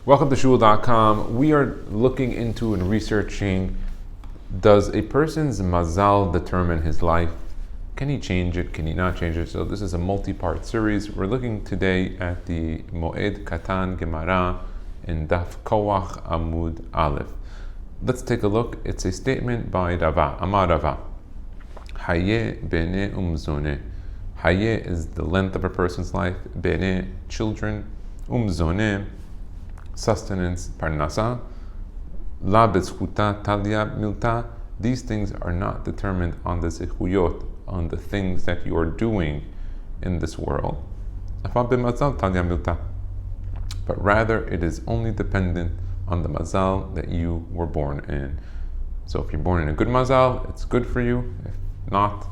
Welcome to Shul.com. We are looking into and researching, does a person's mazal determine his life? Can he change it? Can he not change it? So this is a multi-part series. We're looking today at the Moed Katan Gemara in Daf Kawach Amud Aleph. Let's take a look. It's a statement by Rava, Amar Rava. Haye bene umzone. Haye is the length of a person's life. Bene, children. Umzone, sustenance, parnasa. La bezchuta talia milta. These things are not determined on the zechuyot, on the things that you are doing in this world. But rather, it is only dependent on the mazal that you were born in. So if you're born in a good mazal, it's good for you. If not,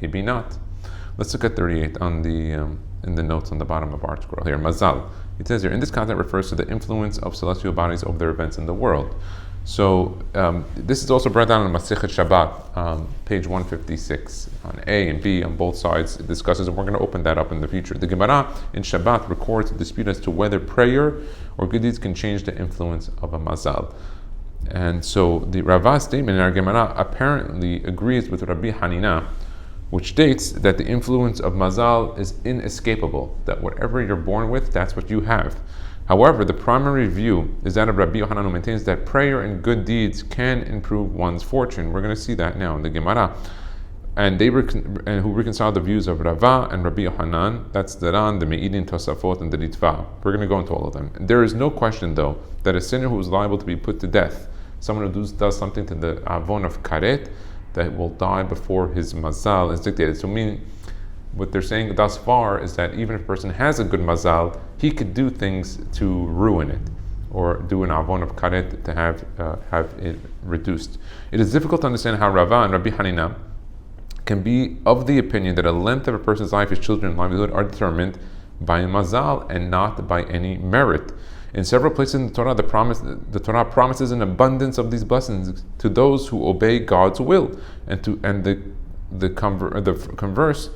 maybe not. Let's look at 38 on the in the notes on the bottom of our scroll here. Mazal. It says here, in this context, refers to the influence of celestial bodies over their events in the world. So this is also brought down in Masechet Shabbat, page 156, on A and B on both sides. It discusses, and we're going to open that up in the future. The Gemara in Shabbat records a dispute as to whether prayer or good deeds can change the influence of a mazal. And so the Rava's statement in our Gemara apparently agrees with Rabbi Hanina, which states that the influence of mazal is inescapable, that whatever you're born with, that's what you have. However, the primary view is that of Rabbi Yochanan, who maintains that prayer and good deeds can improve one's fortune. We're going to see that now in the Gemara. And who reconcile the views of Rava and Rabbi Yochanan, that's the Ran, the Me'idin, Tosafot, and the Ritva. We're going to go into all of them. There is no question, though, that a sinner who is liable to be put to death, someone who does something to the avon of karet, that will die before his mazal is dictated. So meaning, what they're saying thus far is that even if a person has a good mazal, he could do things to ruin it, or do an avon of karet to have it reduced. It is difficult to understand how Rava and Rabbi Hanina can be of the opinion that the length of a person's life, his children, and livelihood are determined by a mazal and not by any merit. In several places in the Torah, the Torah promises an abundance of these blessings to those who obey God's will, and the converse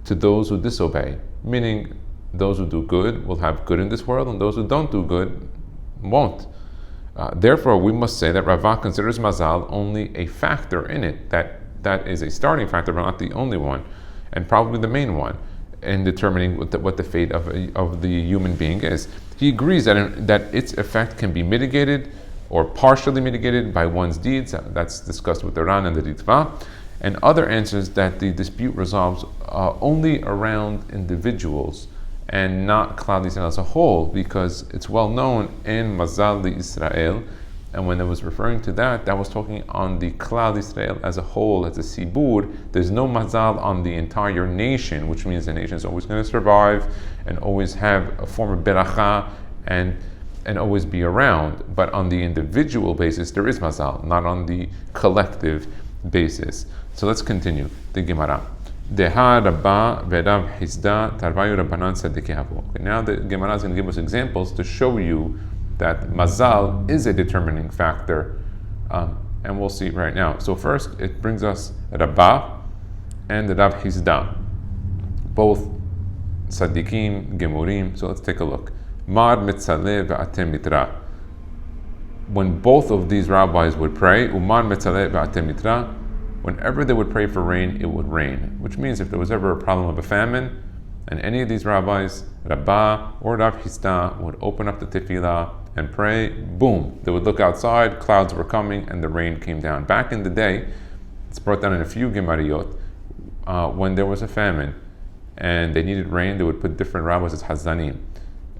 to those who disobey. Meaning, those who do good will have good in this world, and those who don't do good won't. Therefore, we must say that Rava considers mazal only a factor in it. That is a starting factor, but not the only one, and probably the main one in determining what the fate of the human being is. He agrees that its effect can be mitigated or partially mitigated by one's deeds. That's discussed with the Ran and the Ritva. And other answers that the dispute resolves only around individuals and not Klal Yisrael as a whole, because it's well known in Mazal Israel, and when it was referring to that was talking on the Klal Yisrael as a whole, as a sibur. There's no mazal on the entire nation, which means the nation is always going to survive and always have a form of beracha and always be around. But on the individual basis, there is mazal, not on the collective basis. So let's continue the Gemara. Now the Gemara is going to give us examples to show you that mazal is a determining factor, and we'll see right now. So first, it brings us Rabba and Rav Hizda, both Sadiqim, Gemurim. So let's take a look. Mar mitzaleh ve'atem mitra. When both of these rabbis would pray, Umar mitzaleh ve'atem mitra, whenever they would pray for rain, it would rain. Which means if there was ever a problem of a famine, and any of these rabbis, Rabba or Rav Hizda, would open up the tefillah and pray, boom, they would look outside, clouds were coming, and the rain came down. Back in the day, it's brought down in a few Gemariyot, when there was a famine and they needed rain, they would put different rabbis as Hazanim,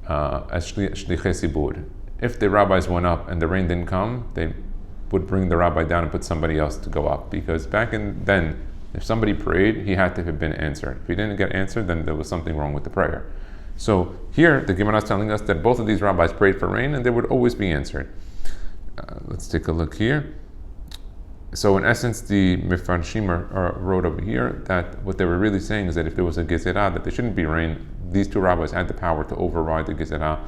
as Shlichei Sibur. If the rabbis went up and the rain didn't come, they would bring the rabbi down and put somebody else to go up, because back then, if somebody prayed, he had to have been answered. If he didn't get answered, then there was something wrong with the prayer. So here, the Gemara is telling us that both of these rabbis prayed for rain, and they would always be answered. Let's take a look here. So in essence, the Mefarshim wrote over here that what they were really saying is that if there was a gezerah, that there shouldn't be rain, these two rabbis had the power to override the gezerah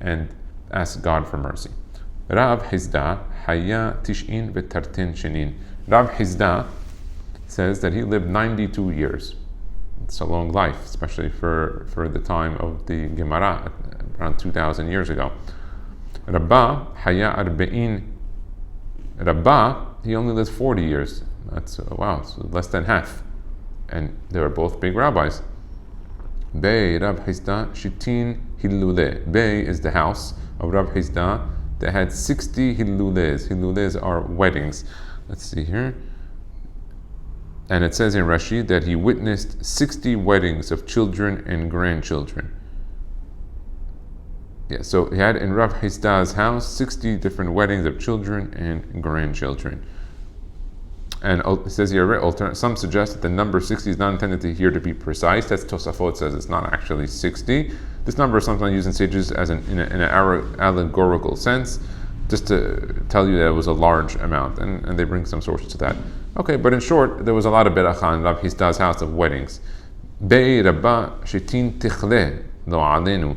and ask God for mercy. Rav Hizda, Haya Tish'in V'Tartin Shinin. Rav Hizda says that he lived 92 years. It's a long life, especially for the time of the Gemara, around 2,000 years ago. Rabba haya arba'in. Rabba, he only lived 40 years. That's wow, so less than half. And they were both big rabbis. Bey Rab Hizda Shitin Hillule. Bey is the house of Rab Hizda that had 60 Hillules. Hillules are weddings. Let's see here. And it says in Rashi that he witnessed 60 weddings of children and grandchildren. Yeah, so he had in Rab Hizda's house 60 different weddings of children and grandchildren. And it says here, some suggest that the number 60 is not intended here to be precise. That's Tosafot says it's not actually 60. This number is sometimes used in sages as in an allegorical sense, just to tell you that it was a large amount, and they bring some sources to that. Okay, but in short, there was a lot of beracha in Rab Hizda's house of weddings. Bei Rabba Shitin Tichle Lo Alenu.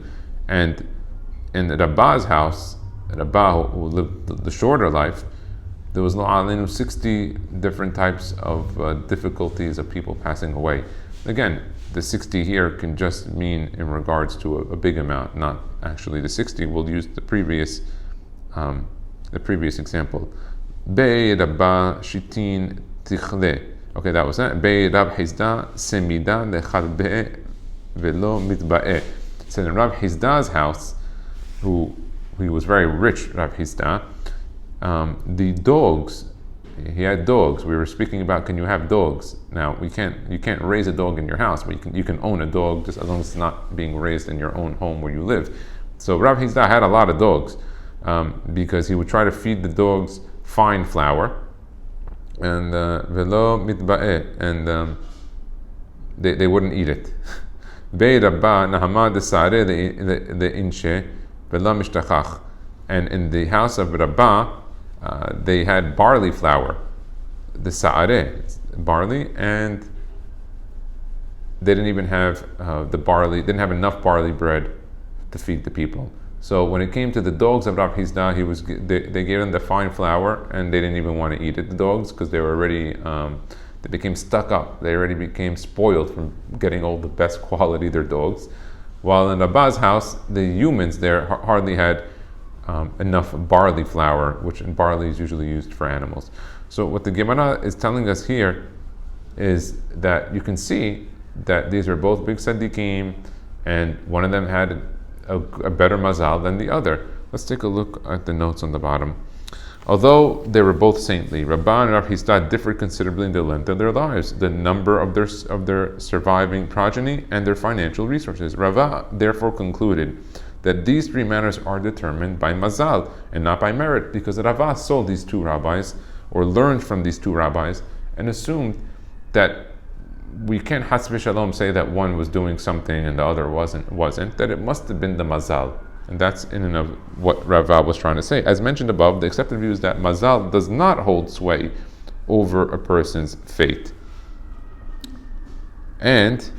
And in Rabba's house, Rabba, who lived the shorter life, there was 60 different types of difficulties of people passing away. Again, the 60 here can just mean in regards to a big amount, not actually the 60. We'll use the previous example. Bei Rabba Shitin Tichle. Okay, that was that. Bei Rab Hizda Semida Lecharbe Velo Mitba'e. It said in Rab Hizda's house, he was very rich, Rab Hizda, the dogs, he had dogs. We were speaking about, can you have dogs? Now you can't raise a dog in your house, but you can own a dog just as long as it's not being raised in your own home where you live. So Rab Hizda had a lot of dogs because he would try to feed the dogs fine flour and velo mitba'e, and they wouldn't eat it. Bei Rabba Nahama de Sare the Inshe velo mishtachach. And in the house of Rabba, they had barley flour, the sa'areh, barley, and they didn't even have didn't have enough barley bread to feed the people. So when it came to the dogs of Rab Hizda, they gave them the fine flour, and they didn't even want to eat it, the dogs, because they were already, they became stuck up. They already became spoiled from getting all the best quality, their dogs. While in Rabba's house, the humans there hardly had enough barley flour, which barley is usually used for animals. So what the Gemara is telling us here is that you can see that these are both big tzaddikim, and one of them had a better mazal than the other. Let's take a look at the notes on the bottom. Although they were both saintly, Rabba and Rab Hizda differed considerably in the length of their lives, the number of their surviving progeny, and their financial resources. Rabba therefore concluded that these three matters are determined by mazal and not by merit, because Rava saw these two rabbis, or learned from these two rabbis, and assumed that we can't has v'shalom say that one was doing something and the other wasn't, that it must have been the mazal. And that's in and of what Rava was trying to say. As mentioned above, the accepted view is that mazal does not hold sway over a person's fate. And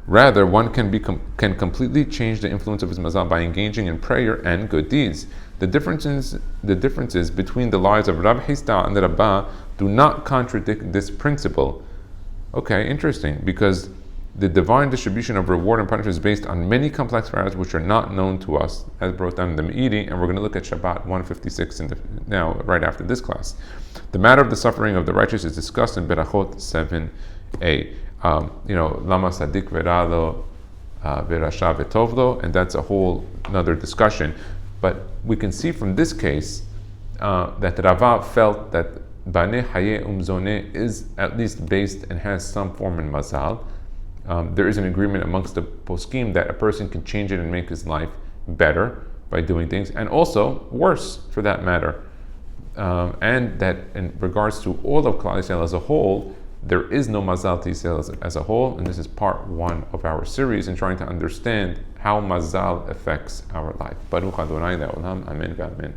rather, one can completely change the influence of his mazal by engaging in prayer and good deeds. The differences between the lives of Rab Hizda and the Rabba do not contradict this principle. Okay, interesting, because the divine distribution of reward and punishment is based on many complex variables which are not known to us, as brought down in the Me'iri, and we're going to look at Shabbat 156 now, right after this class. The matter of the suffering of the righteous is discussed in Berachot 7a. Lama Sadik Veralo Verasha Vetovlo, and that's a whole another discussion. But we can see from this case that Rava felt that Bane Haye Umzone is at least based and has some form in mazal. There is an agreement amongst the poskim that a person can change it and make his life better by doing things, and also worse for that matter. And that in regards to all of Klal Yisrael as a whole, there is no mazal to Yisrael as a whole, and this is part one of our series in trying to understand how mazal affects our life. Baruch Adonai Le'olam, Amen v'Amen.